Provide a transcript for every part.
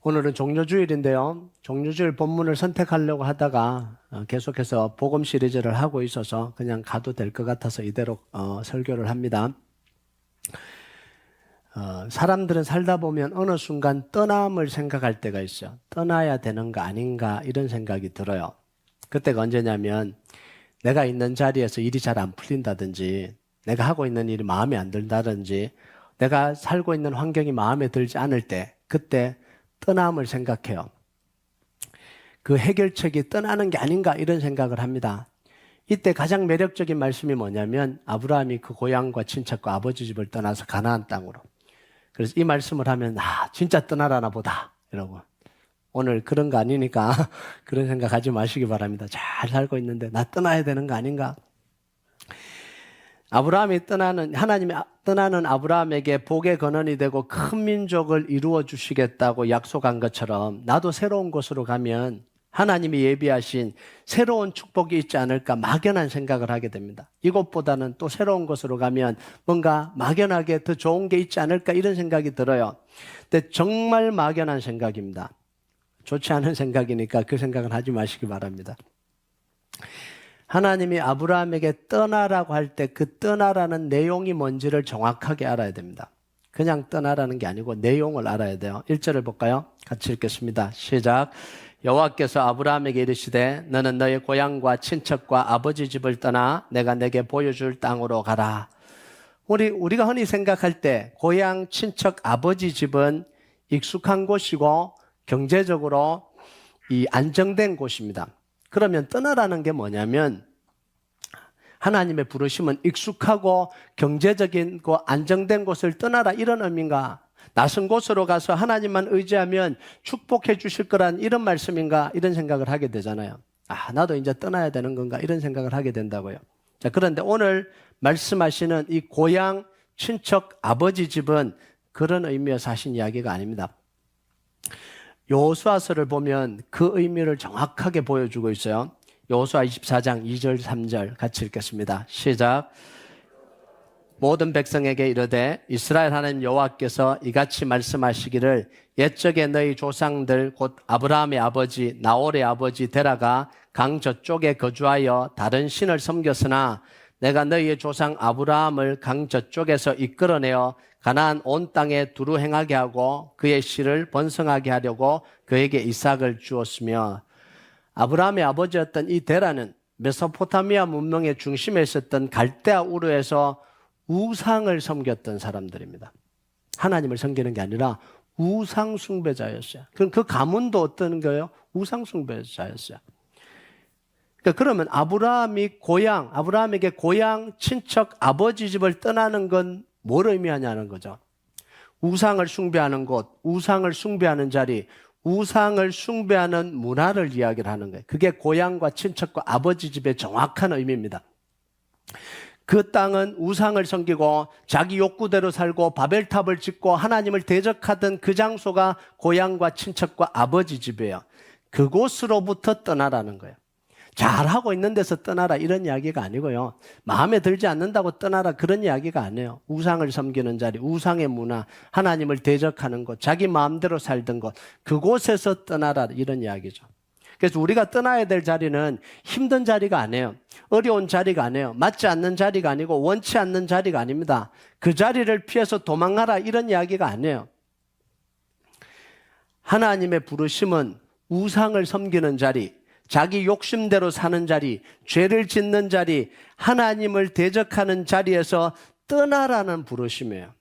오늘은 종료주일인데요. 종료주일 본문을 선택하려고 하다가 계속해서 복음 시리즈를 하고 있어서 그냥 가도 될 것 같아서 이대로 설교를 합니다. 사람들은 살다 보면 어느 순간 떠남을 생각할 때가 있어요. 떠나야 되는 거 아닌가 이런 생각이 들어요. 그때가 언제냐면 내가 있는 자리에서 일이 잘 안 풀린다든지 내가 하고 있는 일이 마음에 안 든다든지 내가 살고 있는 환경이 마음에 들지 않을 때 그때 떠남을 생각해요. 그 해결책이 떠나는 게 아닌가 이런 생각을 합니다. 이때 가장 매력적인 말씀이 뭐냐면 아브라함이 그 고향과 친척과 아버지 집을 떠나서 가나안 땅으로. 그래서 이 말씀을 하면 진짜 떠나라나 보다 이러고 오늘 그런 거 아니니까 그런 생각하지 마시기 바랍니다. 잘 살고 있는데 나 떠나야 되는 거 아닌가? 하나님이 떠나는 아브라함에게 복의 근원이 되고 큰 민족을 이루어 주시겠다고 약속한 것처럼 나도 새로운 곳으로 가면 하나님이 예비하신 새로운 축복이 있지 않을까 막연한 생각을 하게 됩니다. 이곳보다는 또 새로운 곳으로 가면 뭔가 막연하게 더 좋은 게 있지 않을까 이런 생각이 들어요. 근데 정말 막연한 생각입니다. 좋지 않은 생각이니까 그 생각은 하지 마시기 바랍니다. 하나님이 아브라함에게 떠나라고 할 때 그 떠나라는 내용이 뭔지를 정확하게 알아야 됩니다. 그냥 떠나라는 게 아니고 내용을 알아야 돼요. 1절을 볼까요? 같이 읽겠습니다. 시작. 여호와께서 아브라함에게 이르시되 너는 너의 고향과 친척과 아버지 집을 떠나 내가 내게 보여줄 땅으로 가라. 우리가 흔히 생각할 때 고향, 친척, 아버지 집은 익숙한 곳이고 경제적으로 안정된 곳입니다. 그러면 떠나라는 게 뭐냐면 하나님의 부르심은 익숙하고 경제적인 안정된 곳을 떠나라 이런 의미인가? 낯선 곳으로 가서 하나님만 의지하면 축복해 주실 거란 이런 말씀인가? 이런 생각을 하게 되잖아요. 나도 이제 떠나야 되는 건가? 이런 생각을 하게 된다고요. 자, 그런데 오늘 말씀하시는 이 고향, 친척, 아버지 집은 그런 의미에서 하신 이야기가 아닙니다. 여호수아서를 보면 그 의미를 정확하게 보여주고 있어요. 여호수아 24장 2절 3절 같이 읽겠습니다. 시작. 모든 백성에게 이르되 이스라엘 하나님 여호와께서 이같이 말씀하시기를 옛적에 너희 조상들 곧 아브라함의 아버지 나홀의 아버지 데라가 강 저쪽에 거주하여 다른 신을 섬겼으나 내가 너희의 조상 아브라함을 강 저쪽에서 이끌어내어 가나안 온 땅에 두루 행하게 하고 그의 씨를 번성하게 하려고 그에게 이삭을 주었으며 아브라함의 아버지였던 이 데라는 메소포타미아 문명의 중심에 있었던 갈대아 우르에서 우상을 섬겼던 사람들입니다. 하나님을 섬기는 게 아니라 우상 숭배자였어요. 그럼 그 가문도 어떤 거예요? 우상 숭배자였어요. 그러면 아브라함에게 고향, 친척, 아버지 집을 떠나는 건 뭘 의미하냐는 거죠. 우상을 숭배하는 곳, 우상을 숭배하는 자리, 우상을 숭배하는 문화를 이야기를 하는 거예요. 그게 고향과 친척과 아버지 집의 정확한 의미입니다. 그 땅은 우상을 섬기고 자기 욕구대로 살고 바벨탑을 짓고 하나님을 대적하던 그 장소가 고향과 친척과 아버지 집이에요. 그곳으로부터 떠나라는 거예요. 잘하고 있는 데서 떠나라 이런 이야기가 아니고요. 마음에 들지 않는다고 떠나라 그런 이야기가 아니에요. 우상을 섬기는 자리, 우상의 문화, 하나님을 대적하는 곳, 자기 마음대로 살던 곳, 그곳에서 떠나라 이런 이야기죠. 그래서 우리가 떠나야 될 자리는 힘든 자리가 아니에요. 어려운 자리가 아니에요. 맞지 않는 자리가 아니고 원치 않는 자리가 아닙니다. 그 자리를 피해서 도망가라 이런 이야기가 아니에요. 하나님의 부르심은 우상을 섬기는 자리, 자기 욕심대로 사는 자리, 죄를 짓는 자리, 하나님을 대적하는 자리에서 떠나라는 부르심이에요.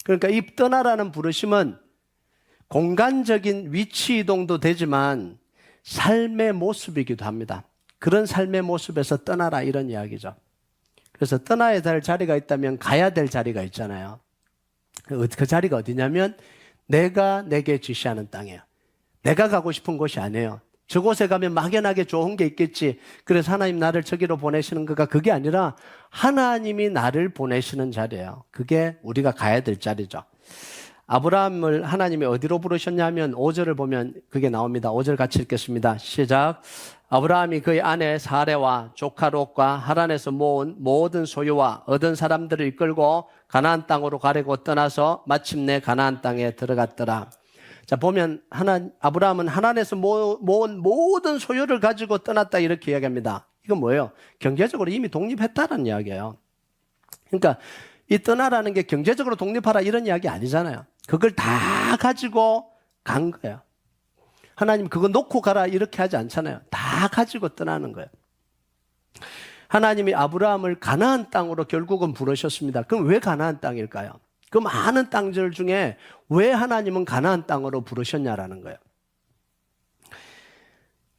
그러니까 이 떠나라는 부르심은 공간적인 위치 이동도 되지만 삶의 모습이기도 합니다. 그런 삶의 모습에서 떠나라 이런 이야기죠. 그래서 떠나야 될 자리가 있다면 가야 될 자리가 있잖아요. 그 자리가 어디냐면 내가 내게 지시하는 땅이에요. 내가 가고 싶은 곳이 아니에요. 저곳에 가면 막연하게 좋은 게 있겠지. 그래서 하나님 나를 저기로 보내시는 거가 그게 아니라 하나님이 나를 보내시는 자리예요. 그게 우리가 가야 될 자리죠. 아브라함을 하나님이 어디로 부르셨냐면 5절을 보면 그게 나옵니다. 5절 같이 읽겠습니다. 시작. 아브라함이 그의 아내 사레와 조카 롯과 하란에서 모은 모든 소유와 얻은 사람들을 이끌고 가나안 땅으로 가려고 떠나서 마침내 가나안 땅에 들어갔더라. 자, 보면 아브라함은 하나님에서 모은 모든 소유를 가지고 떠났다 이렇게 이야기합니다. 이건 뭐예요? 경제적으로 이미 독립했다는 이야기예요. 그러니까 이 떠나라는 게 경제적으로 독립하라 이런 이야기 아니잖아요. 그걸 다 가지고 간 거예요. 하나님 그거 놓고 가라 이렇게 하지 않잖아요. 다 가지고 떠나는 거예요. 하나님이 아브라함을 가나안 땅으로 결국은 부르셨습니다. 그럼 왜 가나안 땅일까요? 그 많은 땅들 중에 왜 하나님은 가나안 땅으로 부르셨냐라는 거예요.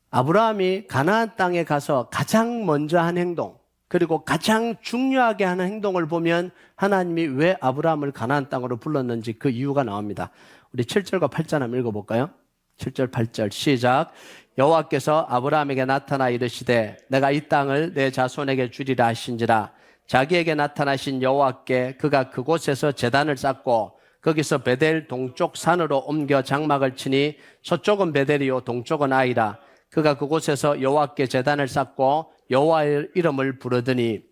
아브라함이 가나안 땅에 가서 가장 먼저 한 행동, 그리고 가장 중요하게 하는 행동을 보면 하나님이 왜 아브라함을 가나안 땅으로 불렀는지 그 이유가 나옵니다. 우리 7절과 8절 한번 읽어볼까요? 7절, 8절 시작. 여호와께서 아브라함에게 나타나 이르시되 내가 이 땅을 내 자손에게 주리라 하신지라. 자기에게 나타나신 여호와께 그가 그곳에서 제단을 쌓고 거기서 베델 동쪽 산으로 옮겨 장막을 치니 서쪽은 베델이요 동쪽은 아이라. 그가 그곳에서 여호와께 제단을 쌓고 여호와의 이름을 부르더니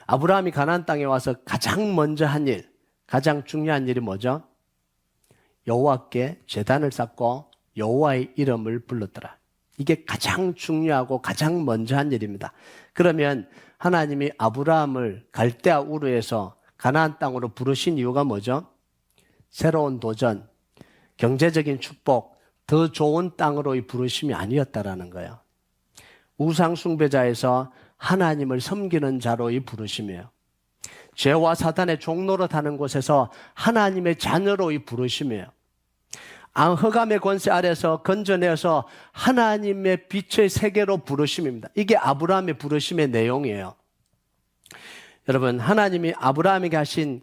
아브라함이 가나안 땅에 와서 가장 먼저 한 일, 가장 중요한 일이 뭐죠? 여호와께 제단을 쌓고 여호와의 이름을 불렀더라. 이게 가장 중요하고 가장 먼저 한 일입니다. 그러면 하나님이 아브라함을 갈대아 우르에서 가나안 땅으로 부르신 이유가 뭐죠? 새로운 도전, 경제적인 축복, 더 좋은 땅으로의 부르심이 아니었다라는 거예요. 우상 숭배자에서 하나님을 섬기는 자로의 부르심이에요. 죄와 사단의 종노릇 하는 곳에서 하나님의 자녀로의 부르심이에요. 흑암의 권세 아래서 건져내어서 하나님의 빛의 세계로 부르심입니다. 이게 아브라함의 부르심의 내용이에요. 여러분, 하나님이 아브라함에게 하신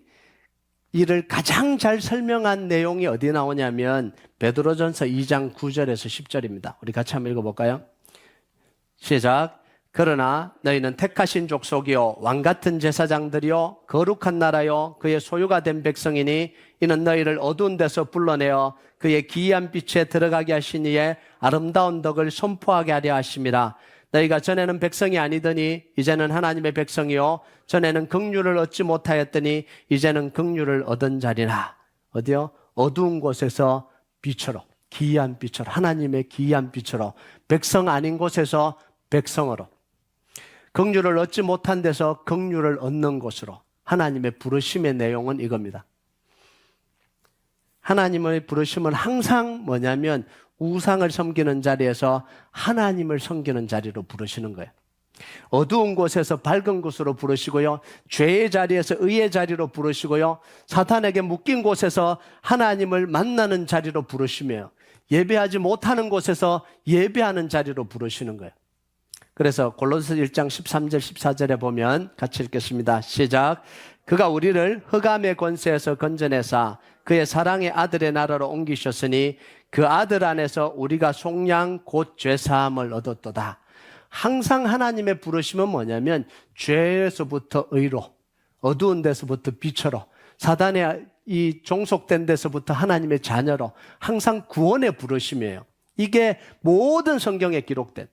일을 가장 잘 설명한 내용이 어디 나오냐면 베드로전서 2장 9절에서 10절입니다. 우리 같이 한번 읽어볼까요? 시작. 그러나 너희는 택하신 족속이요 왕같은 제사장들이요 거룩한 나라요 그의 소유가 된 백성이니 이는 너희를 어두운 데서 불러내어 그의 기이한 빛에 들어가게 하신 이의 아름다운 덕을 선포하게 하려 하심이라. 너희가 전에는 백성이 아니더니 이제는 하나님의 백성이요 전에는 긍휼을 얻지 못하였더니 이제는 긍휼을 얻은 자리라. 어디요? 어두운 곳에서 빛으로, 기이한 빛으로, 하나님의 기이한 빛으로, 백성 아닌 곳에서 백성으로, 긍휼을 얻지 못한 데서 긍휼을 얻는 곳으로. 하나님의 부르심의 내용은 이겁니다. 하나님의 부르심은 항상 뭐냐면 우상을 섬기는 자리에서 하나님을 섬기는 자리로 부르시는 거예요. 어두운 곳에서 밝은 곳으로 부르시고요. 죄의 자리에서 의의 자리로 부르시고요. 사탄에게 묶인 곳에서 하나님을 만나는 자리로 부르시며 예배하지 못하는 곳에서 예배하는 자리로 부르시는 거예요. 그래서 골로새 1장 13절 14절에 보면 같이 읽겠습니다. 시작. 그가 우리를 흑암의 권세에서 건져내사 그의 사랑의 아들의 나라로 옮기셨으니 그 아들 안에서 우리가 속량 곧 죄사함을 얻었도다. 항상 하나님의 부르심은 뭐냐면 죄에서부터 의로, 어두운 데서부터 빛으로, 사단의 이 종속된 데서부터 하나님의 자녀로 항상 구원의 부르심이에요. 이게 모든 성경에 기록된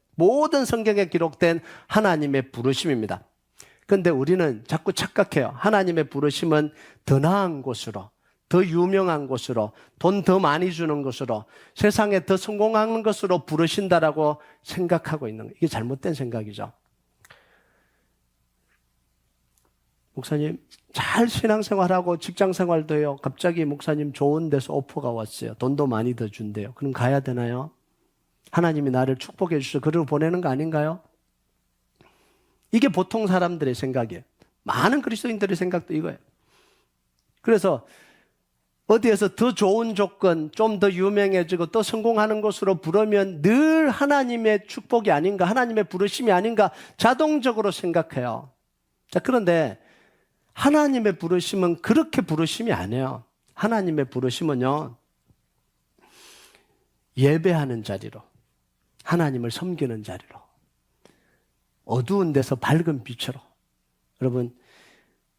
하나님의 부르심입니다. 그런데 우리는 자꾸 착각해요. 하나님의 부르심은 더 나은 곳으로, 더 유명한 곳으로, 돈 더 많이 주는 곳으로, 세상에 더 성공하는 것으로 부르신다라고 생각하고 있는 거예요. 이게 잘못된 생각이죠. 목사님, 잘 신앙생활하고 직장생활도 해요. 갑자기 목사님 좋은 데서 오퍼가 왔어요. 돈도 많이 더 준대요. 그럼 가야 되나요? 하나님이 나를 축복해 주셔서 그를 보내는 거 아닌가요? 이게 보통 사람들의 생각이에요. 많은 그리스도인들의 생각도 이거예요. 그래서 어디에서 더 좋은 조건, 좀 더 유명해지고 또 성공하는 곳으로 부르면 늘 하나님의 축복이 아닌가, 하나님의 부르심이 아닌가 자동적으로 생각해요. 자, 그런데 하나님의 부르심은 그렇게 부르심이 아니에요. 하나님의 부르심은요, 예배하는 자리로, 하나님을 섬기는 자리로, 어두운 데서 밝은 빛으로. 여러분,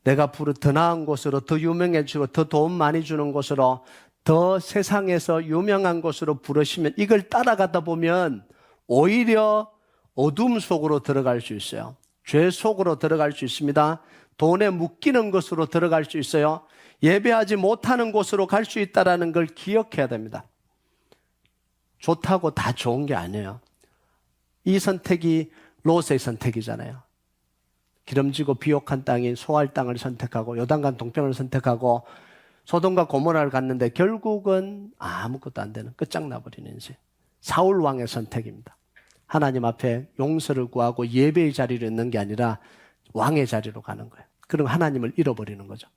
내가 더 나은 곳으로, 더 유명해지고 더 돈 많이 주는 곳으로, 더 세상에서 유명한 곳으로 부르시면 이걸 따라가다 보면 오히려 어둠 속으로 들어갈 수 있어요. 죄 속으로 들어갈 수 있습니다. 돈에 묶이는 것으로 들어갈 수 있어요. 예배하지 못하는 곳으로 갈 수 있다는 걸 기억해야 됩니다. 좋다고 다 좋은 게 아니에요. 이 선택이 롯의 선택이잖아요. 기름지고 비옥한 땅인 소알 땅을 선택하고 요단강 동편을 선택하고 소돔과 고모라를 갔는데 결국은 아무것도 안 되는 끝장나버리는 인생. 사울 왕의 선택입니다. 하나님 앞에 용서를 구하고 예배의 자리로 있는 게 아니라 왕의 자리로 가는 거예요. 그럼 하나님을 잃어버리는 거죠.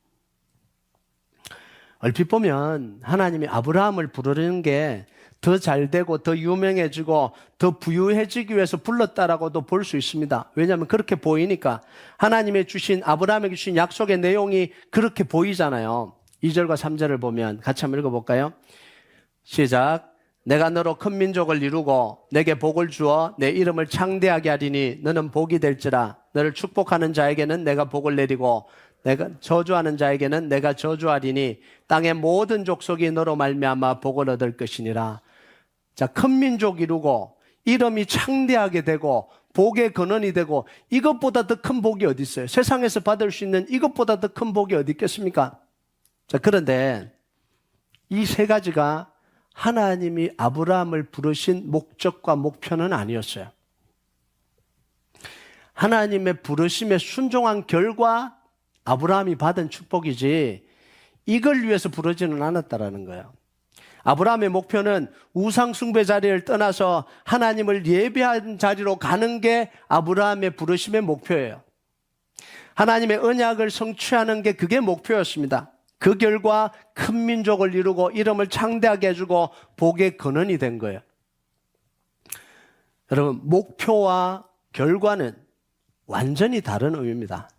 얼핏 보면 하나님이 아브라함을 부르는 게 더 잘되고 더 유명해지고 더 부유해지기 위해서 불렀다라고도 볼 수 있습니다. 왜냐하면 그렇게 보이니까 하나님의 주신 아브라함에게 주신 약속의 내용이 그렇게 보이잖아요. 2절과 3절을 보면 같이 한번 읽어볼까요? 시작. 내가 너로 큰 민족을 이루고 내게 복을 주어 내 이름을 창대하게 하리니 너는 복이 될지라. 너를 축복하는 자에게는 내가 복을 내리고 내가 저주하는 자에게는 내가 저주하리니 땅의 모든 족속이 너로 말미암아 복을 얻을 것이니라. 자, 큰 민족 이루고 이름이 창대하게 되고 복의 근원이 되고 이것보다 더 큰 복이 어디 있어요? 세상에서 받을 수 있는 이것보다 더 큰 복이 어디 있겠습니까? 자, 그런데 이 세 가지가 하나님이 아브라함을 부르신 목적과 목표는 아니었어요. 하나님의 부르심에 순종한 결과 아브라함이 받은 축복이지 이걸 위해서 부르지는 않았다라는 거예요. 아브라함의 목표는 우상 숭배 자리를 떠나서 하나님을 예배하는 자리로 가는 게 아브라함의 부르심의 목표예요. 하나님의 언약을 성취하는 게 그게 목표였습니다. 그 결과 큰 민족을 이루고 이름을 창대하게 해주고 복의 근원이 된 거예요. 여러분, 목표와 결과는 완전히 다른 의미입니다.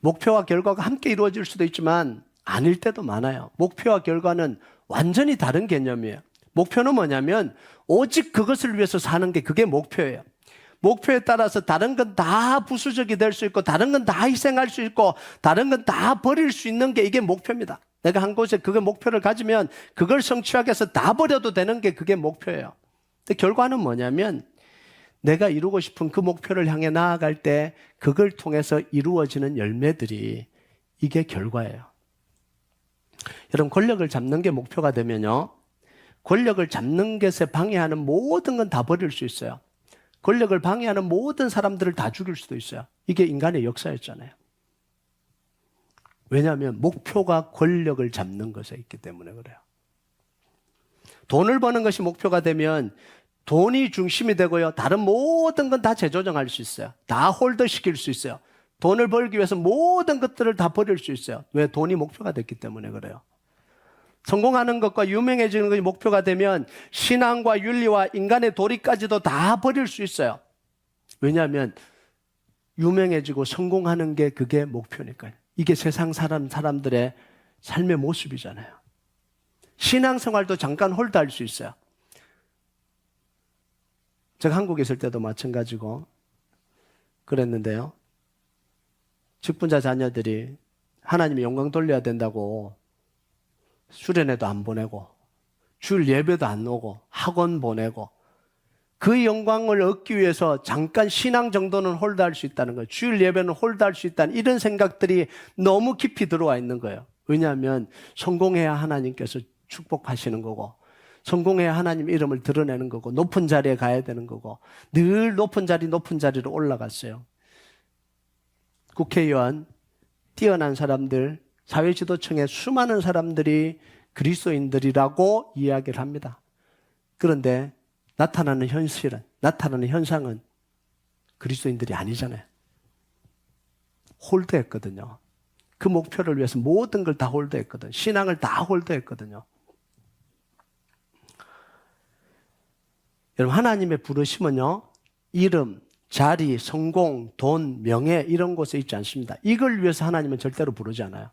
목표와 결과가 함께 이루어질 수도 있지만 아닐 때도 많아요. 목표와 결과는 완전히 다른 개념이에요. 목표는 뭐냐면 오직 그것을 위해서 사는 게 그게 목표예요. 목표에 따라서 다른 건 다 부수적이 될 수 있고 다른 건 다 희생할 수 있고 다른 건 다 버릴 수 있는 게 이게 목표입니다. 내가 한 곳에 그게 목표를 가지면 그걸 성취하기 위해서 다 버려도 되는 게 그게 목표예요. 근데 결과는 뭐냐면 내가 이루고 싶은 그 목표를 향해 나아갈 때 그걸 통해서 이루어지는 열매들이 이게 결과예요. 여러분, 권력을 잡는 게 목표가 되면요, 권력을 잡는 것에 방해하는 모든 건 다 버릴 수 있어요. 권력을 방해하는 모든 사람들을 다 죽일 수도 있어요. 이게 인간의 역사였잖아요. 왜냐하면 목표가 권력을 잡는 것에 있기 때문에 그래요. 돈을 버는 것이 목표가 되면 돈이 중심이 되고요, 다른 모든 건 다 재조정할 수 있어요. 다 홀더시킬 수 있어요. 돈을 벌기 위해서 모든 것들을 다 버릴 수 있어요. 왜? 돈이 목표가 됐기 때문에 그래요. 성공하는 것과 유명해지는 것이 목표가 되면 신앙과 윤리와 인간의 도리까지도 다 버릴 수 있어요. 왜냐하면 유명해지고 성공하는 게 그게 목표니까요. 이게 세상 사람들의 삶의 모습이잖아요. 신앙생활도 잠깐 홀드할 수 있어요. 제가 한국에 있을 때도 마찬가지고 그랬는데요. 직분자 자녀들이 하나님의 영광 돌려야 된다고 수련회도 안 보내고 주일 예배도 안 오고 학원 보내고 그 영광을 얻기 위해서 잠깐 신앙 정도는 홀드할 수 있다는 거예요. 주일 예배는 홀드할 수 있다는 이런 생각들이 너무 깊이 들어와 있는 거예요. 왜냐하면 성공해야 하나님께서 축복하시는 거고 성공해야 하나님 이름을 드러내는 거고 높은 자리에 가야 되는 거고 늘 높은 자리로 올라갔어요. 국회의원, 뛰어난 사람들, 사회지도층의 수많은 사람들이 그리스도인들이라고 이야기를 합니다. 그런데 나타나는 현상은 그리스도인들이 아니잖아요. 홀드했거든요. 그 목표를 위해서 모든 걸 다 홀드했거든요. 신앙을 다 홀드했거든요. 여러분, 하나님의 부르심은요, 이름, 자리, 성공, 돈, 명예 이런 곳에 있지 않습니다. 이걸 위해서 하나님은 절대로 부르지 않아요.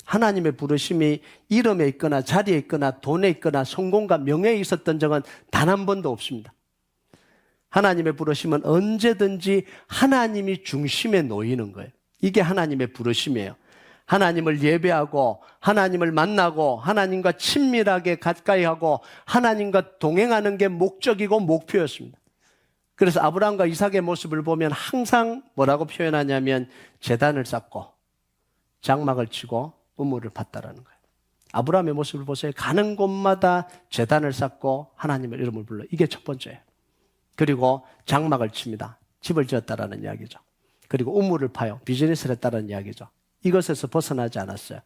하나님의 부르심이 이름에 있거나 자리에 있거나 돈에 있거나 성공과 명예에 있었던 적은 단 한 번도 없습니다. 하나님의 부르심은 언제든지 하나님이 중심에 놓이는 거예요. 이게 하나님의 부르심이에요. 하나님을 예배하고 하나님을 만나고 하나님과 친밀하게 가까이 하고 하나님과 동행하는 게 목적이고 목표였습니다. 그래서 아브라함과 이삭의 모습을 보면 항상 뭐라고 표현하냐면 제단을 쌓고 장막을 치고 우물을 팠다라는 거예요. 아브라함의 모습을 보세요. 가는 곳마다 제단을 쌓고 하나님의 이름을 불러. 이게 첫 번째예요. 그리고 장막을 칩니다. 집을 지었다라는 이야기죠. 그리고 우물을 파요. 비즈니스를 했다는 이야기죠. 이것에서 벗어나지 않았어요.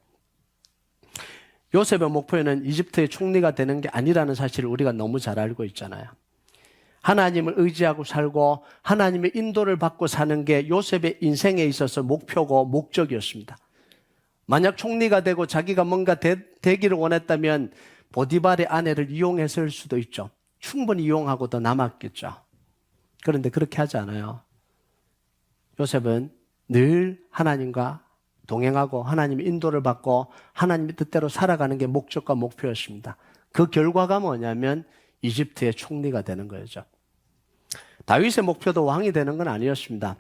요셉의 목표는 이집트의 총리가 되는 게 아니라는 사실을 우리가 너무 잘 알고 있잖아요. 하나님을 의지하고 살고 하나님의 인도를 받고 사는 게 요셉의 인생에 있어서 목표고 목적이었습니다. 만약 총리가 되고 자기가 뭔가 되기를 원했다면 보디발의 아내를 이용했을 수도 있죠. 충분히 이용하고도 남았겠죠. 그런데 그렇게 하지 않아요. 요셉은 늘 하나님과 동행하고 하나님의 인도를 받고 하나님의 뜻대로 살아가는 게 목적과 목표였습니다. 그 결과가 뭐냐면 이집트의 총리가 되는 거죠. 다윗의 목표도 왕이 되는 건 아니었습니다.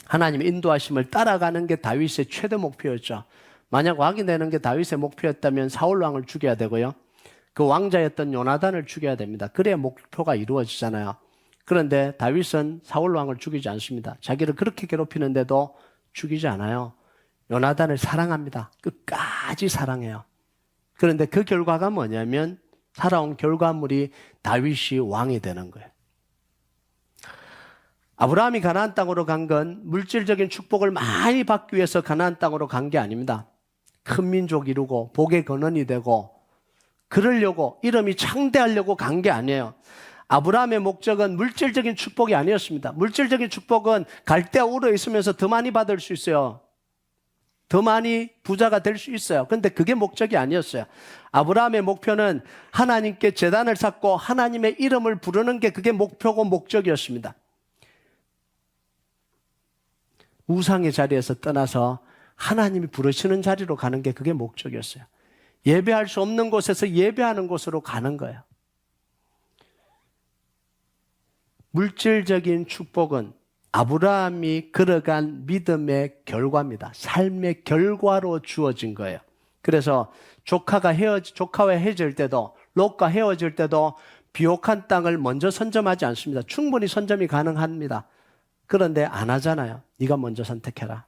하나님의 인도하심을 따라가는 게 다윗의 최대 목표였죠. 만약 왕이 되는 게 다윗의 목표였다면 사울 왕을 죽여야 되고요. 그 왕자였던 요나단을 죽여야 됩니다. 그래야 목표가 이루어지잖아요. 그런데 다윗은 사울 왕을 죽이지 않습니다. 자기를 그렇게 괴롭히는데도 죽이지 않아요. 요나단을 사랑합니다. 끝까지 사랑해요. 그런데 그 결과가 뭐냐면 살아온 결과물이 다윗이 왕이 되는 거예요. 아브라함이 가나안 땅으로 간 건 물질적인 축복을 많이 받기 위해서 가나안 땅으로 간 게 아닙니다. 큰 민족 이루고 복의 근원이 되고 그러려고 이름이 창대하려고 간 게 아니에요. 아브라함의 목적은 물질적인 축복이 아니었습니다. 물질적인 축복은 갈대아 우르에 있으면서 더 많이 받을 수 있어요. 더 많이 부자가 될 수 있어요. 그런데 그게 목적이 아니었어요. 아브라함의 목표는 하나님께 제단을 쌓고 하나님의 이름을 부르는 게 그게 목표고 목적이었습니다. 우상의 자리에서 떠나서 하나님이 부르시는 자리로 가는 게 그게 목적이었어요. 예배할 수 없는 곳에서 예배하는 곳으로 가는 거예요. 물질적인 축복은 아브라함이 걸어간 믿음의 결과입니다. 삶의 결과로 주어진 거예요. 그래서 조카와 헤어질 때도 롯과 헤어질 때도 비옥한 땅을 먼저 선점하지 않습니다. 충분히 선점이 가능합니다. 그런데 안 하잖아요. 네가 먼저 선택해라.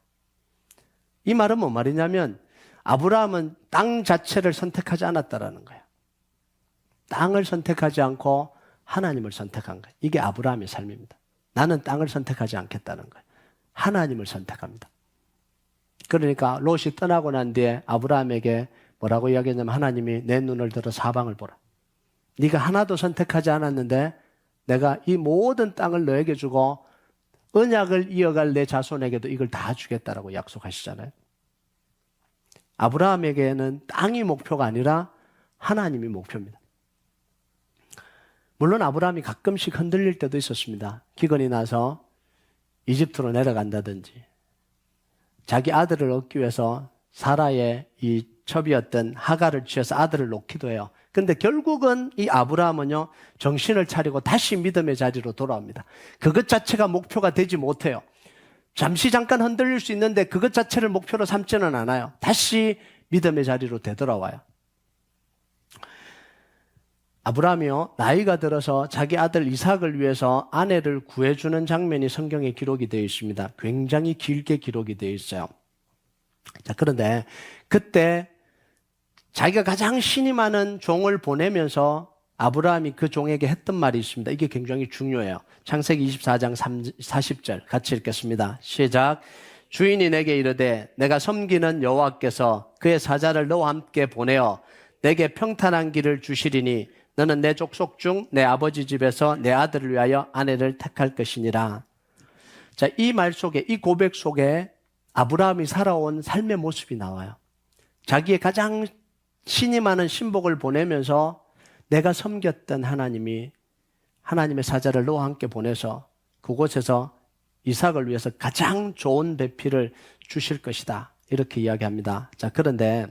이 말은 뭔 말이냐면 아브라함은 땅 자체를 선택하지 않았다라는 거예요. 땅을 선택하지 않고 하나님을 선택한 거예요. 이게 아브라함의 삶입니다. 나는 땅을 선택하지 않겠다는 거예요. 하나님을 선택합니다. 그러니까 롯이 떠나고 난 뒤에 아브라함에게 뭐라고 이야기했냐면 하나님이 내 눈을 들어 사방을 보라. 네가 하나도 선택하지 않았는데 내가 이 모든 땅을 너에게 주고 언약을 이어갈 내 자손에게도 이걸 다 주겠다라고 약속하시잖아요. 아브라함에게는 땅이 목표가 아니라 하나님이 목표입니다. 물론 아브라함이 가끔씩 흔들릴 때도 있었습니다. 기근이 나서 이집트로 내려간다든지 자기 아들을 얻기 위해서 사라의 이 첩이었던 하갈을 취해서 아들을 놓기도 해요. 근데 결국은 이 아브라함은요, 정신을 차리고 다시 믿음의 자리로 돌아옵니다. 그것 자체가 목표가 되지 못해요. 잠시 잠깐 흔들릴 수 있는데 그것 자체를 목표로 삼지는 않아요. 다시 믿음의 자리로 되돌아와요. 아브라함이요, 나이가 들어서 자기 아들 이삭을 위해서 아내를 구해주는 장면이 성경에 기록이 되어 있습니다. 굉장히 길게 기록이 되어 있어요. 자, 그런데 그때 자기가 가장 신이 많은 종을 보내면서 아브라함이 그 종에게 했던 말이 있습니다. 이게 굉장히 중요해요. 창세기 24장 40절 같이 읽겠습니다. 시작. 주인이 내게 이르되 내가 섬기는 여호와께서 그의 사자를 너와 함께 보내어 내게 평탄한 길을 주시리니 너는 내 족속 중 내 아버지 집에서 내 아들을 위하여 아내를 택할 것이니라. 자, 이 말 속에, 이 고백 속에 아브라함이 살아온 삶의 모습이 나와요. 자기의 가장 신이 많은 신복을 보내면서 내가 섬겼던 하나님이 하나님의 사자를 너와 함께 보내서 그곳에서 이삭을 위해서 가장 좋은 배필을 주실 것이다. 이렇게 이야기합니다. 자, 그런데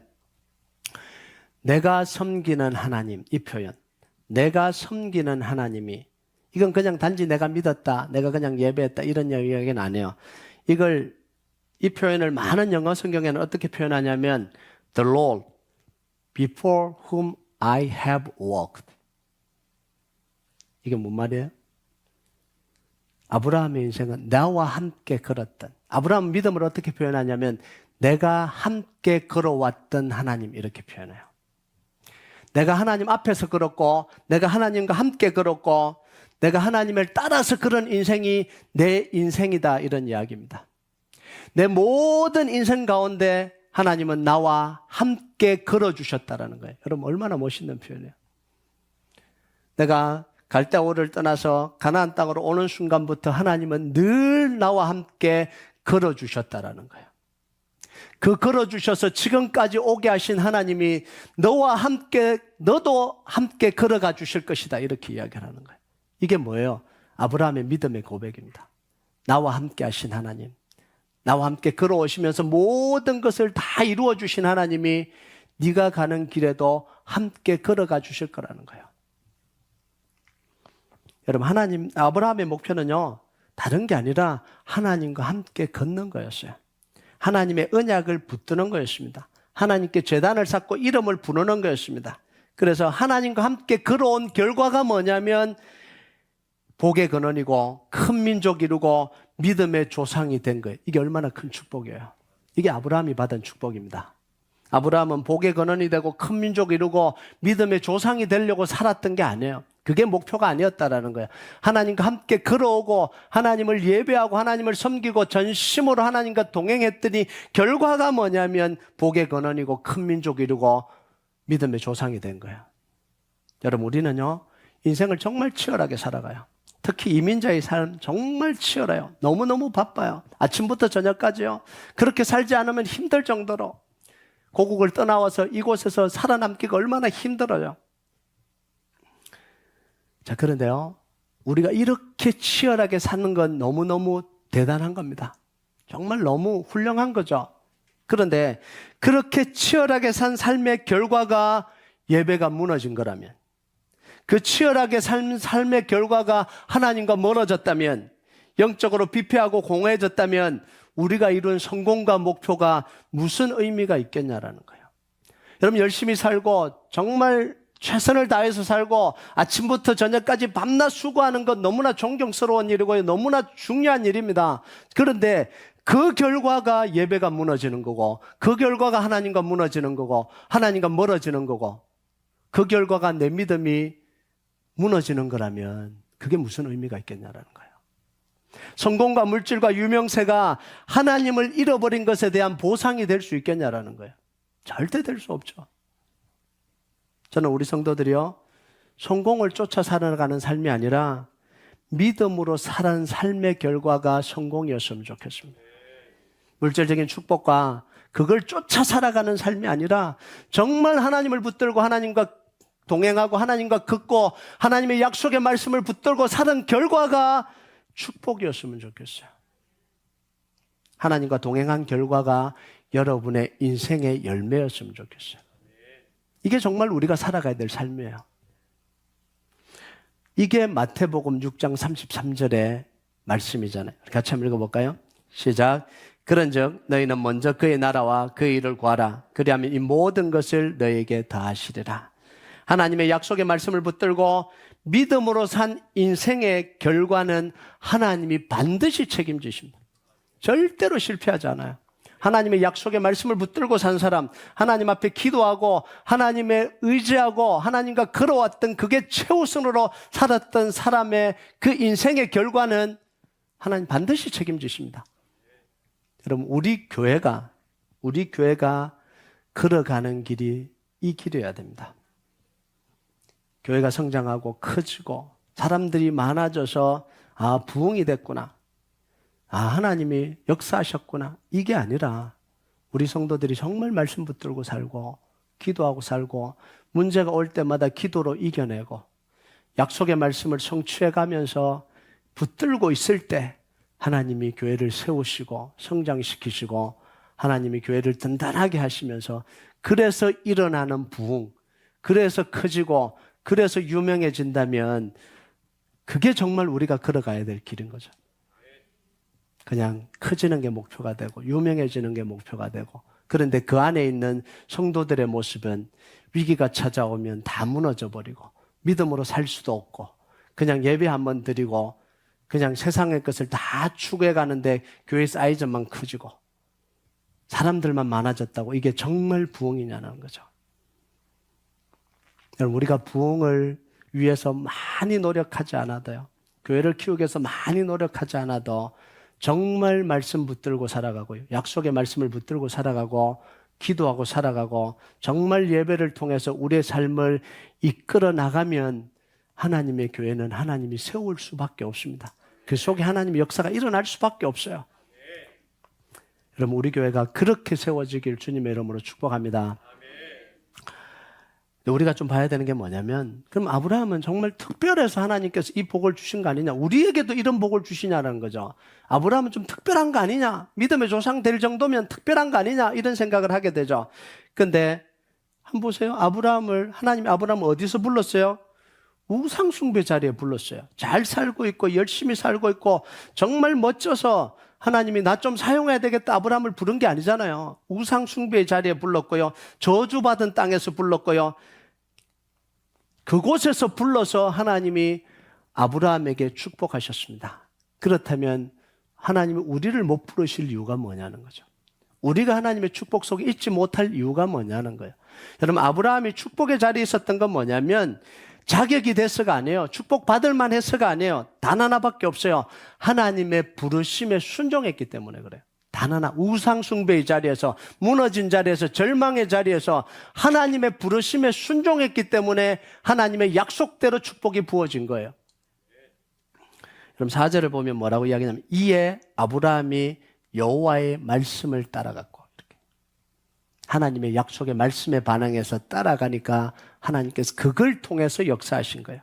내가 섬기는 하나님, 이 표현. 내가 섬기는 하나님이, 이건 그냥 단지 내가 믿었다, 내가 그냥 예배했다, 이런 이야기는 아니에요. 이 표현을 많은 영어 성경에는 어떻게 표현하냐면 The Lord before whom I have walked. 이게 뭔 말이에요? 아브라함의 인생은 나와 함께 걸었던, 아브라함은 믿음을 어떻게 표현하냐면 내가 함께 걸어왔던 하나님 이렇게 표현해요. 내가 하나님 앞에서 걸었고 내가 하나님과 함께 걸었고 내가 하나님을 따라서 그런 인생이 내 인생이다 이런 이야기입니다. 내 모든 인생 가운데 하나님은 나와 함께 걸어주셨다라는 거예요. 여러분 얼마나 멋있는 표현이에요. 내가 갈대아우를 떠나서 가나안 땅으로 오는 순간부터 하나님은 늘 나와 함께 걸어주셨다라는 거예요. 그 걸어주셔서 지금까지 오게 하신 하나님이 너와 함께, 너도 함께 걸어가 주실 것이다 이렇게 이야기를 하는 거예요. 이게 뭐예요? 아브라함의 믿음의 고백입니다. 나와 함께 하신 하나님, 나와 함께 걸어오시면서 모든 것을 다 이루어 주신 하나님이 네가 가는 길에도 함께 걸어가 주실 거라는 거예요. 여러분 아브라함의 목표는요 다른 게 아니라 하나님과 함께 걷는 거였어요. 하나님의 언약을 붙드는 거였습니다. 하나님께 제단을 쌓고 이름을 부르는 거였습니다. 그래서 하나님과 함께 걸어온 결과가 뭐냐면 복의 근원이고 큰 민족 이루고 믿음의 조상이 된 거예요. 이게 얼마나 큰 축복이에요. 이게 아브라함이 받은 축복입니다. 아브라함은 복의 근원이 되고 큰 민족 이루고 믿음의 조상이 되려고 살았던 게 아니에요. 그게 목표가 아니었다라는 거예요. 하나님과 함께 걸어오고 하나님을 예배하고 하나님을 섬기고 전심으로 하나님과 동행했더니 결과가 뭐냐면 복의 근원이고 큰 민족 이루고 믿음의 조상이 된 거예요. 여러분 우리는요 인생을 정말 치열하게 살아가요. 특히 이민자의 삶 정말 치열해요. 너무너무 바빠요. 아침부터 저녁까지요. 그렇게 살지 않으면 힘들 정도로 고국을 떠나와서 이곳에서 살아남기가 얼마나 힘들어요. 자, 그런데요, 우리가 이렇게 치열하게 사는 건 너무너무 대단한 겁니다. 정말 너무 훌륭한 거죠. 그런데 그렇게 치열하게 산 삶의 결과가 예배가 무너진 거라면, 그 치열하게 산 삶의 결과가 하나님과 멀어졌다면, 영적으로 비패하고 공허해졌다면 우리가 이룬 성공과 목표가 무슨 의미가 있겠냐라는 거예요. 여러분 열심히 살고 정말 최선을 다해서 살고 아침부터 저녁까지 밤낮 수고하는 건 너무나 존경스러운 일이고요. 너무나 중요한 일입니다. 그런데 그 결과가 예배가 무너지는 거고 그 결과가 하나님과 무너지는 거고 하나님과 멀어지는 거고 그 결과가 내 믿음이 무너지는 거라면 그게 무슨 의미가 있겠냐라는 거예요. 성공과 물질과 유명세가 하나님을 잃어버린 것에 대한 보상이 될 수 있겠냐라는 거예요. 절대 될 수 없죠. 저는 우리 성도들이요 성공을 쫓아 살아가는 삶이 아니라 믿음으로 사는 삶의 결과가 성공이었으면 좋겠습니다. 물질적인 축복과 그걸 쫓아 살아가는 삶이 아니라 정말 하나님을 붙들고 하나님과 동행하고 하나님과 걷고 하나님의 약속의 말씀을 붙들고 사는 결과가 축복이었으면 좋겠어요. 하나님과 동행한 결과가 여러분의 인생의 열매였으면 좋겠어요. 이게 정말 우리가 살아가야 될 삶이에요. 이게 마태복음 6장 33절의 말씀이잖아요. 같이 한번 읽어볼까요? 시작. 그런즉 너희는 먼저 그의 나라와 그의 일을 구하라. 그리하면 이 모든 것을 너희에게 다하시리라. 하나님의 약속의 말씀을 붙들고 믿음으로 산 인생의 결과는 하나님이 반드시 책임지십니다. 절대로 실패하지 않아요. 하나님의 약속의 말씀을 붙들고 산 사람, 하나님 앞에 기도하고 하나님의 의지하고 하나님과 걸어왔던 그게 최우선으로 살았던 사람의 그 인생의 결과는 하나님 반드시 책임지십니다. 여러분 우리 교회가 걸어가는 길이 이 길이어야 됩니다. 교회가 성장하고 커지고 사람들이 많아져서 부흥이 됐구나. 하나님이 역사하셨구나. 이게 아니라 우리 성도들이 정말 말씀 붙들고 살고 기도하고 살고 문제가 올 때마다 기도로 이겨내고 약속의 말씀을 성취해가면서 붙들고 있을 때 하나님이 교회를 세우시고 성장시키시고 하나님이 교회를 든든하게 하시면서 그래서 일어나는 부흥, 그래서 커지고 그래서 유명해진다면 그게 정말 우리가 걸어가야 될 길인 거죠. 그냥 커지는 게 목표가 되고 유명해지는 게 목표가 되고 그런데 그 안에 있는 성도들의 모습은 위기가 찾아오면 다 무너져 버리고 믿음으로 살 수도 없고 그냥 예배 한번 드리고 그냥 세상의 것을 다 추구해 가는데 교회 사이즈만 커지고 사람들만 많아졌다고 이게 정말 부흥이냐는 거죠. 여러분, 우리가 부흥을 위해서 많이 노력하지 않아도요, 교회를 키우기 위해서 많이 노력하지 않아도 정말 말씀 붙들고 살아가고요, 약속의 말씀을 붙들고 살아가고 기도하고 살아가고 정말 예배를 통해서 우리의 삶을 이끌어 나가면 하나님의 교회는 하나님이 세울 수밖에 없습니다. 그 속에 하나님의 역사가 일어날 수밖에 없어요. 여러분, 우리 교회가 그렇게 세워지길 주님의 이름으로 축복합니다. 우리가 좀 봐야 되는 게 뭐냐면, 그럼 아브라함은 정말 특별해서 하나님께서 이 복을 주신 거 아니냐, 우리에게도 이런 복을 주시냐라는 거죠. 아브라함은 좀 특별한 거 아니냐, 믿음의 조상 될 정도면 특별한 거 아니냐, 이런 생각을 하게 되죠. 근데 한번 보세요. 하나님이 아브라함을 어디서 불렀어요? 우상숭배 자리에 불렀어요. 잘 살고 있고 열심히 살고 있고 정말 멋져서 하나님이 나 좀 사용해야 되겠다 아브라함을 부른 게 아니잖아요. 우상숭배의 자리에 불렀고요, 저주받은 땅에서 불렀고요, 그곳에서 불러서 하나님이 아브라함에게 축복하셨습니다. 그렇다면 하나님이 우리를 못 부르실 이유가 뭐냐는 거죠. 우리가 하나님의 축복 속에 있지 못할 이유가 뭐냐는 거예요. 여러분, 아브라함이 축복의 자리에 있었던 건 뭐냐면 자격이 돼서가 아니에요. 축복받을 만해서가 아니에요. 단 하나밖에 없어요. 하나님의 부르심에 순종했기 때문에 그래요. 단 하나. 우상숭배의 자리에서, 무너진 자리에서, 절망의 자리에서 하나님의 부르심에 순종했기 때문에 하나님의 약속대로 축복이 부어진 거예요. 그럼 4절을 보면 뭐라고 이야기하냐면, 이에 아브라함이 여호와의 말씀을 따라갔고, 이렇게 하나님의 약속의 말씀에 반응해서 따라가니까 하나님께서 그걸 통해서 역사하신 거예요.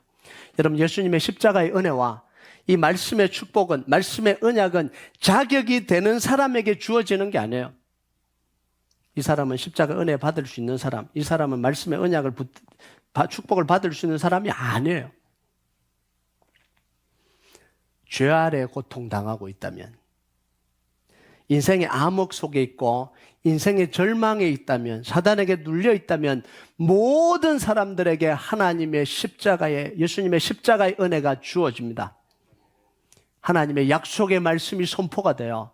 여러분, 예수님의 십자가의 은혜와 이 말씀의 축복은, 말씀의 언약은 자격이 되는 사람에게 주어지는 게 아니에요. 이 사람은 십자가 은혜 받을 수 있는 사람, 이 사람은 말씀의 언약을 축복을 받을 수 있는 사람이 아니에요. 죄 아래 고통당하고 있다면, 인생의 암흑 속에 있고 인생의 절망에 있다면, 사단에게 눌려 있다면 모든 사람들에게 하나님의 예수님의 십자가의 은혜가 주어집니다. 하나님의 약속의 말씀이 선포가 돼요.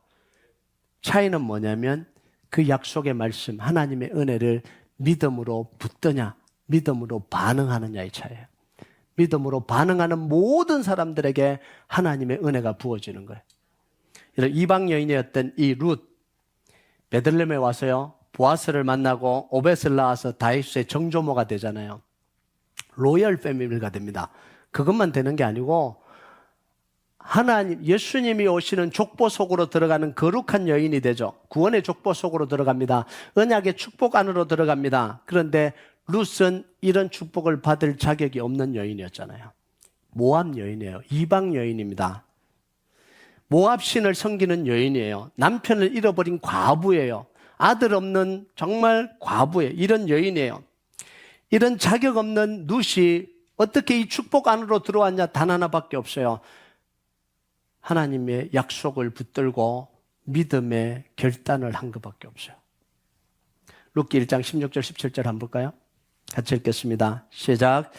차이는 뭐냐면 그 약속의 말씀, 하나님의 은혜를 믿음으로 붙드냐, 믿음으로 반응하느냐의 차이예요. 믿음으로 반응하는 모든 사람들에게 하나님의 은혜가 부어지는 거예요. 이런 이방 여인이었던 이 룻, 베들레헴에 와서요, 보아스를 만나고 오벳을 낳아서 다윗의 정조모가 되잖아요. 로열 패밀리가 됩니다. 그것만 되는 게 아니고 예수님이 오시는 족보 속으로 들어가는 거룩한 여인이 되죠. 구원의 족보 속으로 들어갑니다. 언약의 축복 안으로 들어갑니다. 그런데 룻은 이런 축복을 받을 자격이 없는 여인이었잖아요. 모압 여인이에요. 이방 여인입니다. 모압 신을 섬기는 여인이에요. 남편을 잃어버린 과부예요. 아들 없는 정말 과부예요. 이런 여인이에요. 이런 자격 없는 룻이 어떻게 이 축복 안으로 들어왔냐? 단 하나밖에 없어요. 하나님의 약속을 붙들고 믿음의 결단을 한 것밖에 없어요. 룻기 1장 16절 17절 한번 볼까요? 같이 읽겠습니다. 시작.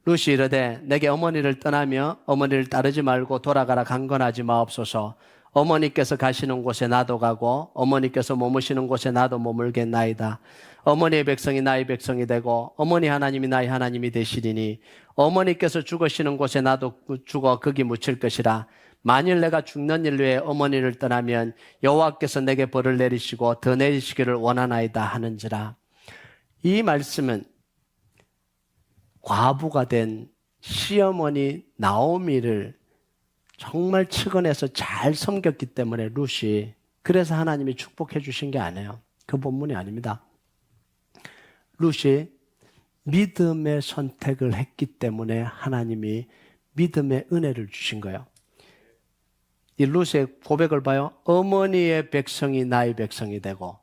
룻이 이르되 내게 어머니를 떠나며 어머니를 따르지 말고 돌아가라 강건하지 마옵소서. 어머니께서 가시는 곳에 나도 가고 어머니께서 머무시는 곳에 나도 머물겠나이다. 어머니의 백성이 나의 백성이 되고 어머니 하나님이 나의 하나님이 되시리니 어머니께서 죽으시는 곳에 나도 죽어 거기 묻힐 것이라. 만일 내가 죽는 일 외에 어머니를 떠나면 여호와께서 내게 벌을 내리시고 더 내리시기를 원하나이다 하는지라. 이 말씀은 과부가 된 시어머니 나오미를 정말 측은해서 잘 섬겼기 때문에 룻이, 그래서 하나님이 축복해 주신 게 아니에요. 그 본문이 아닙니다. 룻이 믿음의 선택을 했기 때문에 하나님이 믿음의 은혜를 주신 거예요. 이 룻의 고백을 봐요. 어머니의 백성이 나의 백성이 되고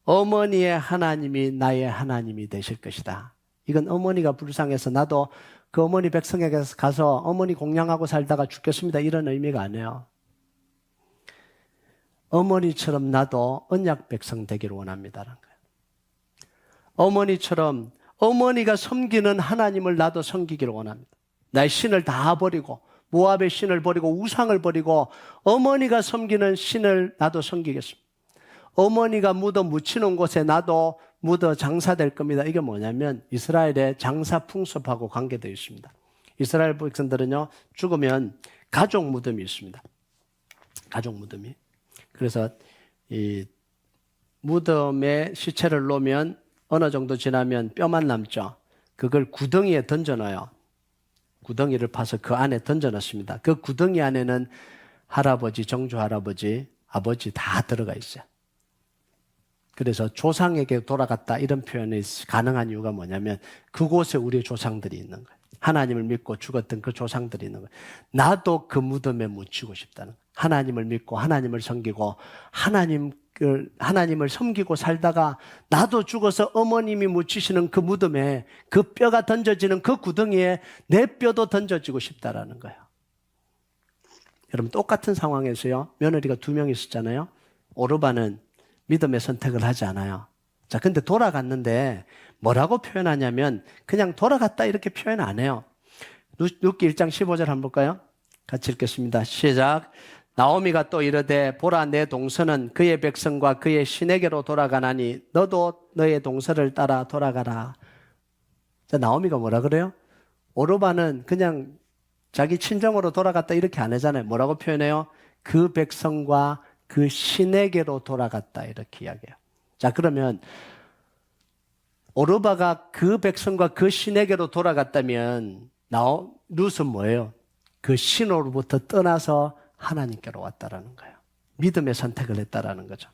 어머니의 하나님이 나의 하나님이 되실 것이다. 이건 어머니가 불쌍해서 나도 그 어머니 백성에게 가서 어머니 공양하고 살다가 죽겠습니다, 이런 의미가 아니에요. 어머니처럼 나도 언약 백성 되기를 원합니다라는 거예요. 어머니처럼 어머니가 섬기는 하나님을 나도 섬기기를 원합니다. 나의 신을 다 버리고 모압의 신을 버리고 우상을 버리고 어머니가 섬기는 신을 나도 섬기겠습니다. 어머니가 묻어 묻히는 곳에 나도 묻어 장사될 겁니다. 이게 뭐냐면 이스라엘의 장사 풍습하고 관계되어 있습니다. 이스라엘 백성들은요, 죽으면 가족 무덤이 있습니다. 가족 무덤이. 그래서 이 무덤에 시체를 놓으면 어느 정도 지나면 뼈만 남죠. 그걸 구덩이에 던져넣어요. 구덩이를 파서 그 안에 던져넣습니다. 그 구덩이 안에는 할아버지, 정조 할아버지, 아버지 다 들어가 있어요. 그래서 조상에게 돌아갔다 이런 표현이 가능한 이유가 뭐냐면 그곳에 우리의 조상들이 있는 거예요. 하나님을 믿고 죽었던 그 조상들이 있는 거예요. 나도 그 무덤에 묻히고 싶다는 거예요. 하나님을 믿고 하나님을 섬기고 하나님을 섬기고 살다가 나도 죽어서 어머님이 묻히시는 그 무덤에 그 뼈가 던져지는 그 구덩이에 내 뼈도 던져지고 싶다라는 거예요. 여러분 똑같은 상황에서요. 며느리가 2명 있었잖아요. 오르바는 믿음의 선택을 하지 않아요. 자, 근데 돌아갔는데 뭐라고 표현하냐면 그냥 돌아갔다 이렇게 표현 안 해요. 룻기 1장 15절 한번 볼까요? 같이 읽겠습니다. 시작. 나오미가 또 이르되 보라 내 동서는 그의 백성과 그의 신에게로 돌아가나니 너도 너의 동서를 따라 돌아가라. 자, 나오미가 뭐라 그래요? 오르바는 그냥 자기 친정으로 돌아갔다 이렇게 안 하잖아요. 뭐라고 표현해요? 그 백성과 그 신에게로 돌아갔다 이렇게 이야기해요. 자, 그러면 오르바가 그 백성과 그 신에게로 돌아갔다면 룻은 뭐예요? 그 신으로부터 떠나서 하나님께로 왔다라는 거예요. 믿음의 선택을 했다라는 거죠.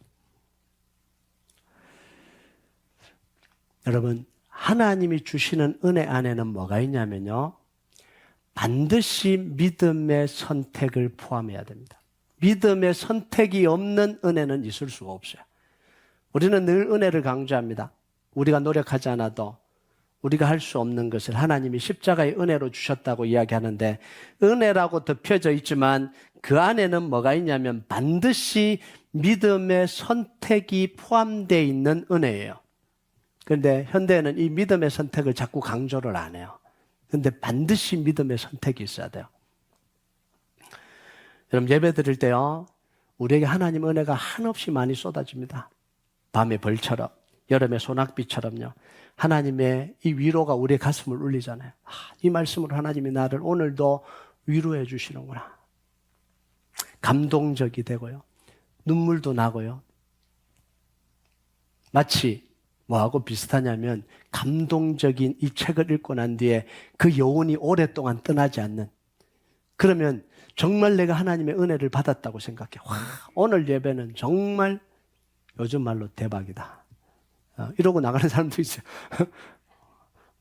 여러분, 하나님이 주시는 은혜 안에는 뭐가 있냐면요. 반드시 믿음의 선택을 포함해야 됩니다. 믿음의 선택이 없는 은혜는 있을 수가 없어요. 우리는 늘 은혜를 강조합니다. 우리가 노력하지 않아도 우리가 할 수 없는 것을 하나님이 십자가의 은혜로 주셨다고 이야기하는데 은혜라고 덮여져 있지만 그 안에는 뭐가 있냐면 반드시 믿음의 선택이 포함되어 있는 은혜예요. 그런데 현대에는 이 믿음의 선택을 자꾸 강조를 안 해요. 그런데 반드시 믿음의 선택이 있어야 돼요. 여러분 예배 드릴 때요. 우리에게 하나님 은혜가 한없이 많이 쏟아집니다. 밤의 벌처럼 여름의 소낙비처럼요. 하나님의 이 위로가 우리의 가슴을 울리잖아요. 이 말씀으로 하나님이 나를 오늘도 위로해 주시는구나. 감동적이 되고요. 눈물도 나고요. 마치 뭐하고 비슷하냐면 감동적인 이 책을 읽고 난 뒤에 그 여운이 오랫동안 떠나지 않는 그러면 정말 내가 하나님의 은혜를 받았다고 생각해. 와, 오늘 예배는 정말 요즘 말로 대박이다. 이러고 나가는 사람도 있어요.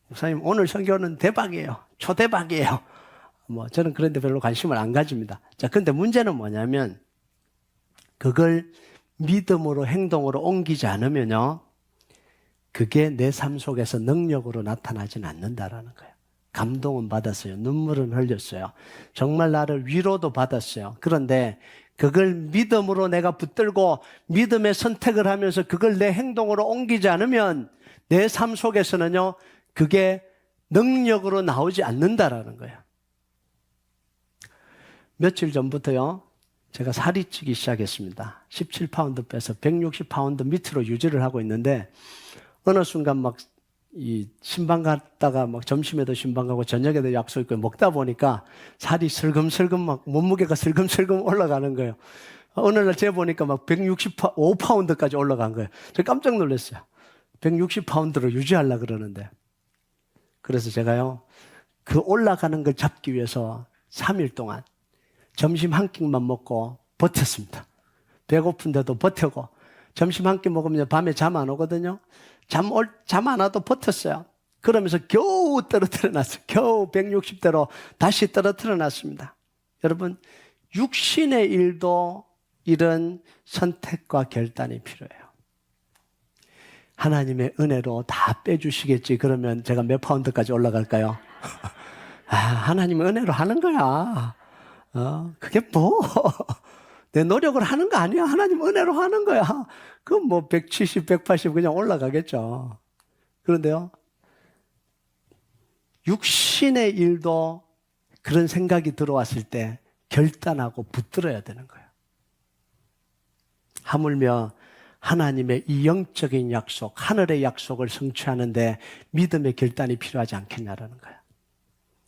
목사님 오늘 설교는 대박이에요. 초대박이에요. 저는 그런 데 별로 관심을 안 가집니다. 자, 근데 문제는 뭐냐면 그걸 믿음으로 행동으로 옮기지 않으면요. 그게 내 삶 속에서 능력으로 나타나지는 않는다라는 거예요. 감동은 받았어요. 눈물은 흘렸어요. 정말 나를 위로도 받았어요. 그런데 그걸 믿음으로 내가 붙들고 믿음의 선택을 하면서 그걸 내 행동으로 옮기지 않으면 내 삶 속에서는요. 그게 능력으로 나오지 않는다라는 거예요. 며칠 전부터요. 제가 살이 찌기 시작했습니다. 17파운드 빼서 160파운드 밑으로 유지를 하고 있는데 어느 순간 신방 갔다가 점심에도 신방 가고 저녁에도 약속 있고 먹다 보니까 살이 슬금슬금 몸무게가 슬금슬금 올라가는 거예요. 어느 날 재보니까 165파운드까지 올라간 거예요. 저 깜짝 놀랐어요. 160파운드로 유지하려고 그러는데. 그래서 제가요, 그 올라가는 걸 잡기 위해서 3일 동안 점심 한 끼만 먹고 버텼습니다. 배고픈데도 버티고 점심 한 끼 먹으면 밤에 잠 안 오거든요. 잠 안 와도 버텼어요. 그러면서 겨우 떨어뜨려 놨어요. 겨우 160대로 다시 떨어뜨려 놨습니다. 여러분, 육신의 일도 이런 선택과 결단이 필요해요. 하나님의 은혜로 다 빼주시겠지. 그러면 제가 몇 파운드까지 올라갈까요? 하나님의 은혜로 하는 거야. 그게 뭐? 내 노력을 하는 거 아니야. 하나님 은혜로 하는 거야. 그럼 170, 180 그냥 올라가겠죠. 그런데요. 육신의 일도 그런 생각이 들어왔을 때 결단하고 붙들어야 되는 거예요. 하물며 하나님의 이 영적인 약속, 하늘의 약속을 성취하는데 믿음의 결단이 필요하지 않겠냐라는 거예요.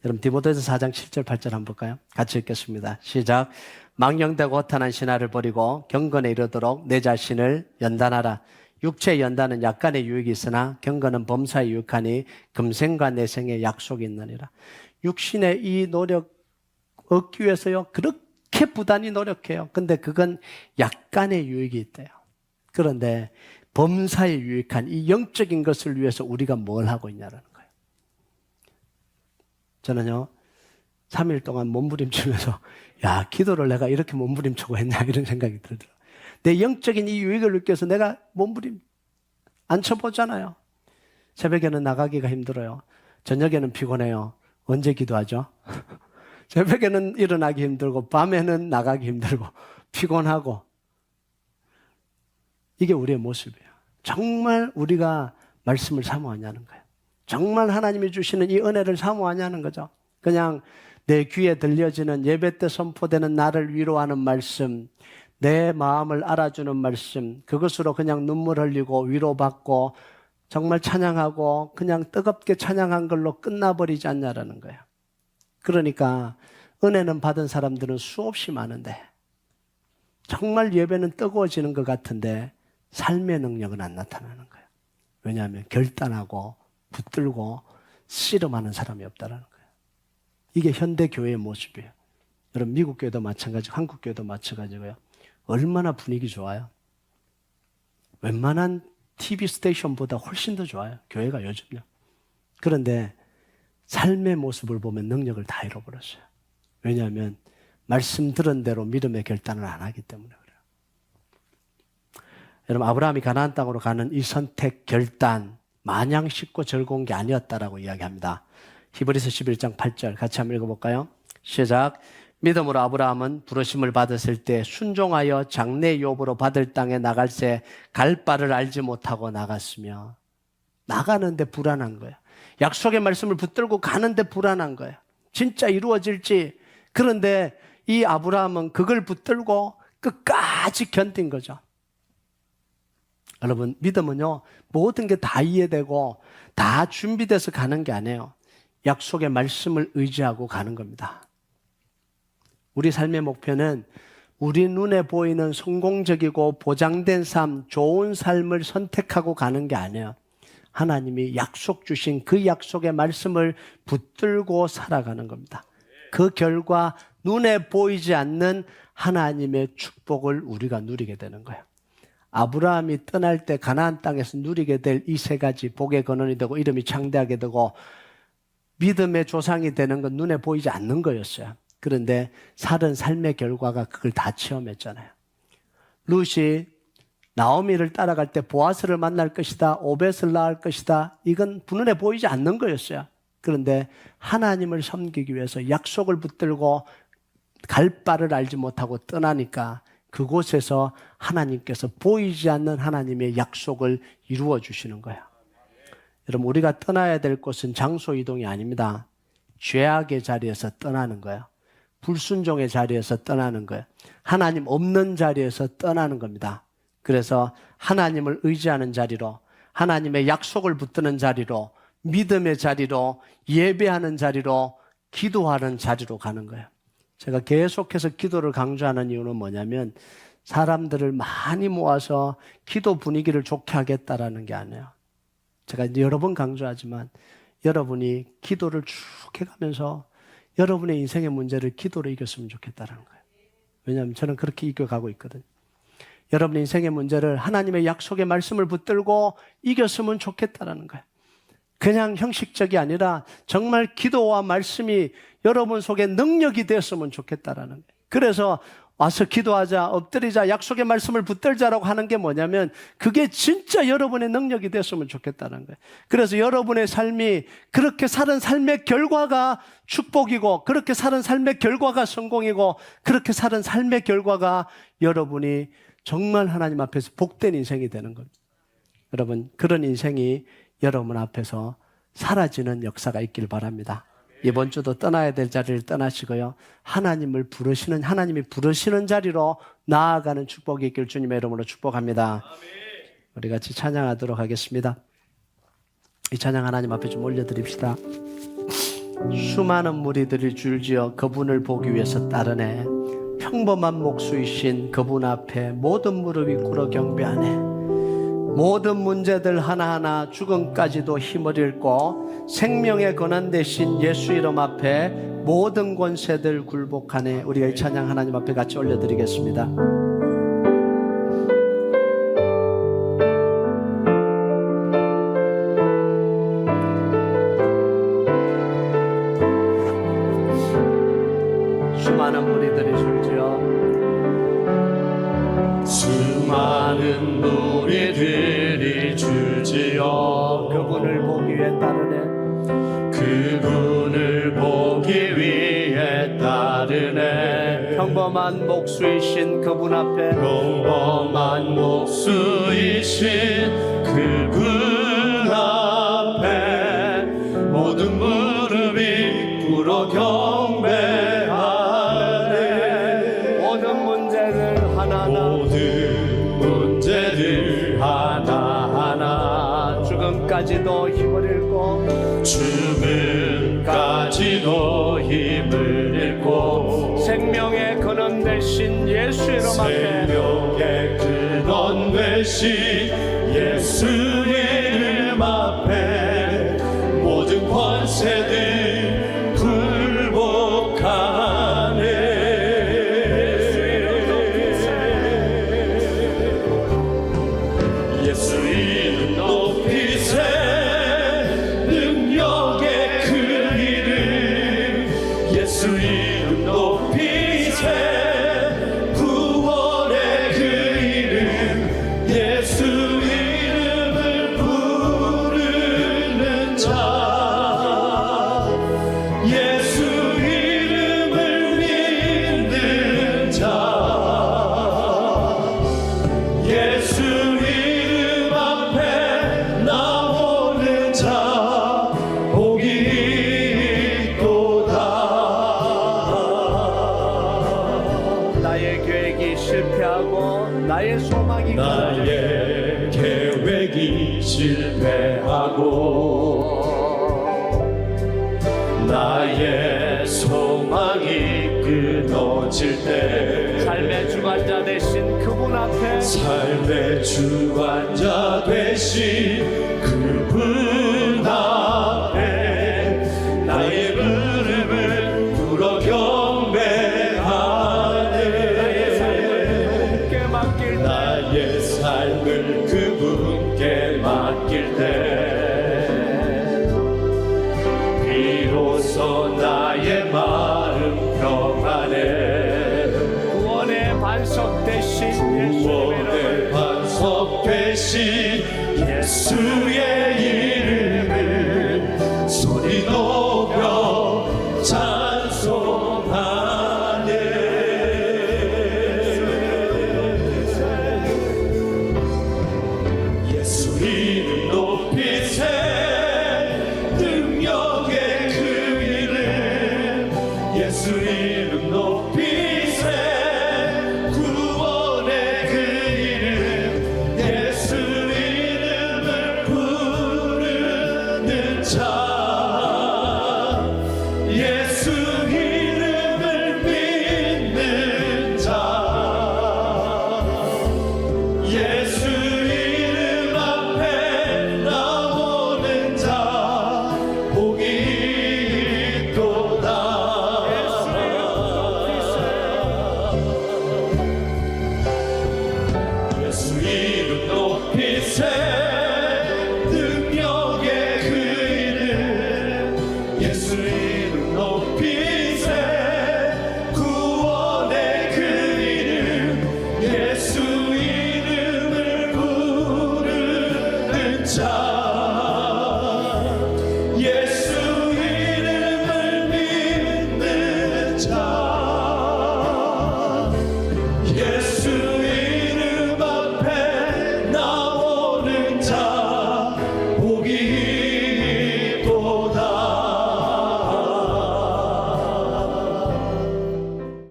여러분 디모데후서 4장 7절 8절 한번 볼까요? 같이 읽겠습니다. 시작. 망령되고 허탄한 신화를 버리고 경건에 이르도록 내 자신을 연단하라. 육체의 연단은 약간의 유익이 있으나 경건은 범사에 유익하니 금생과 내생의 약속이 있느니라. 육신의 이 노력 얻기 위해서요 그렇게 부단히 노력해요. 근데 그건 약간의 유익이 있대요. 그런데 범사에 유익한 이 영적인 것을 위해서 우리가 뭘 하고 있냐라는 거예요. 저는요 3일 동안 몸부림치면서 야 기도를 내가 이렇게 몸부림치고 했냐 이런 생각이 들더라고요. 내 영적인 이 유익을 느껴서 내가 몸부림 안 쳐보잖아요. 새벽에는 나가기가 힘들어요. 저녁에는 피곤해요. 언제 기도하죠? 새벽에는 일어나기 힘들고 밤에는 나가기 힘들고 피곤하고 이게 우리의 모습이에요. 정말 우리가 말씀을 사모하냐는 거예요. 정말 하나님이 주시는 이 은혜를 사모하냐는 거죠. 그냥 내 귀에 들려지는 예배 때 선포되는 나를 위로하는 말씀, 내 마음을 알아주는 말씀, 그것으로 그냥 눈물 흘리고 위로받고 정말 찬양하고 그냥 뜨겁게 찬양한 걸로 끝나버리지 않냐라는 거예요. 그러니까 은혜는 받은 사람들은 수없이 많은데 정말 예배는 뜨거워지는 것 같은데 삶의 능력은 안 나타나는 거예요. 왜냐하면 결단하고 붙들고 씨름하는 사람이 없다는 거예요. 이게 현대 교회의 모습이에요. 여러분 미국 교회도 마찬가지고 한국 교회도 마찬가지고요. 얼마나 분위기 좋아요. 웬만한 TV 스테이션보다 훨씬 더 좋아요. 교회가 요즘요. 그런데 삶의 모습을 보면 능력을 다 잃어버렸어요. 왜냐하면 말씀 들은 대로 믿음의 결단을 안 하기 때문에 그래요. 여러분 아브라함이 가나안 땅으로 가는 이 선택 결단 마냥 쉽고 즐거운 게 아니었다라고 이야기합니다. 히브리서 11장 8절 같이 한번 읽어볼까요? 시작. 믿음으로 아브라함은 부르심을 받았을 때 순종하여 장래 욥으로 받을 땅에 나갈새 갈 바를 알지 못하고 나갔으며 나가는데 불안한 거예요. 약속의 말씀을 붙들고 가는데 불안한 거예요. 진짜 이루어질지. 그런데 이 아브라함은 그걸 붙들고 끝까지 견딘 거죠. 여러분 믿음은요 모든 게 다 이해되고 다 준비돼서 가는 게 아니에요. 약속의 말씀을 의지하고 가는 겁니다. 우리 삶의 목표는 우리 눈에 보이는 성공적이고 보장된 삶, 좋은 삶을 선택하고 가는 게 아니에요. 하나님이 약속 주신 그 약속의 말씀을 붙들고 살아가는 겁니다. 그 결과 눈에 보이지 않는 하나님의 축복을 우리가 누리게 되는 거예요. 아브라함이 떠날 때 가나안 땅에서 누리게 될 이 세 가지 복의 근원이 되고 이름이 창대하게 되고 믿음의 조상이 되는 건 눈에 보이지 않는 거였어요. 그런데 살은 삶의 결과가 그걸 다 체험했잖아요. 룻이 나오미를 따라갈 때 보아스를 만날 것이다, 오벳을 낳을 것이다, 이건 눈에 보이지 않는 거였어요. 그런데 하나님을 섬기기 위해서 약속을 붙들고 갈 바를 알지 못하고 떠나니까 그곳에서 하나님께서 보이지 않는 하나님의 약속을 이루어 주시는 거예요. 여러분 우리가 떠나야 될 곳은 장소 이동이 아닙니다. 죄악의 자리에서 떠나는 거예요. 불순종의 자리에서 떠나는 거예요. 하나님 없는 자리에서 떠나는 겁니다. 그래서 하나님을 의지하는 자리로, 하나님의 약속을 붙드는 자리로, 믿음의 자리로, 예배하는 자리로, 기도하는 자리로 가는 거예요. 제가 계속해서 기도를 강조하는 이유는 뭐냐면 사람들을 많이 모아서 기도 분위기를 좋게 하겠다라는 게 아니에요. 제가 여러 번 강조하지만 여러분이 기도를 쭉 해가면서 여러분의 인생의 문제를 기도로 이겼으면 좋겠다는 거예요. 왜냐하면 저는 그렇게 이겨가고 있거든요. 여러분의 인생의 문제를 하나님의 약속의 말씀을 붙들고 이겼으면 좋겠다는 거예요. 그냥 형식적이 아니라 정말 기도와 말씀이 여러분 속에 능력이 되었으면 좋겠다는 거예요. 그래서 와서 기도하자, 엎드리자, 약속의 말씀을 붙들자라고 하는 게 뭐냐면 그게 진짜 여러분의 능력이 됐으면 좋겠다는 거예요. 그래서 여러분의 삶이 그렇게 사는 삶의 결과가 축복이고 그렇게 사는 삶의 결과가 성공이고 그렇게 사는 삶의 결과가 여러분이 정말 하나님 앞에서 복된 인생이 되는 겁니다. 여러분 그런 인생이 여러분 앞에서 사라지는 역사가 있길 바랍니다. 이번 주도 떠나야 될 자리를 떠나시고요. 하나님이 부르시는 자리로 나아가는 축복이 있길 주님의 이름으로 축복합니다. 우리 같이 찬양하도록 하겠습니다. 이 찬양 하나님 앞에 좀 올려드립시다. 수많은 무리들이 줄지어 그분을 보기 위해서 따르네. 평범한 목수이신 그분 앞에 모든 무릎이 꿇어 경배하네. 모든 문제들 하나하나 죽음까지도 힘을 잃고 생명의 권한 대신 예수 이름 앞에 모든 권세들 굴복하네. 우리가 이 찬양 하나님 앞에 같이 올려드리겠습니다. 수많은 무리들이 줄지어 수많은 무리들이 줄지어 그분을 보기 위해 따르네. 그분을 보기 위해 따르네. 평범한 목수이신 그분 앞에 평범한 목수이신 그분 앞에 모든 무릎이 꿇어 경배하네. 모든 문제들 하나하나 죽음까지도 힘을 잃고 죽음까지도 힘을 잃고 생명의 근원 되신 예수 이름 앞에 생명의 근원 되신 예수 이름 앞에 모든 권세들 굴복하네. 예수 이름 높이세. 능력의 그 이름 예수 이름 높이세. 구원의 그 이름 예수 이름을 부르는 자. 예수 이름을 믿는 자. 예수 이름 앞에 나오는 자 복이 있도다. 나의 계획이 실패하고 나의 소망이 끊어져 나의 계획이 실패하고 나의 소망이 끊어질 때 삶의 주관자 되신 그분 앞에 삶의 주관자 되신 그분 앞에 나의 무릎을 꿇어 경배하네. 그분께 맡길 때 나의 삶을 그분께 맡길 때 비로소 나의 마음 평안해. 구원의 반석 되신 예수님의 구원의 이름을 반석 되신 예수의 이름을 소리 높여 찬송하네. 예수 이름 높이세. 능력의 그 이름 예수 이름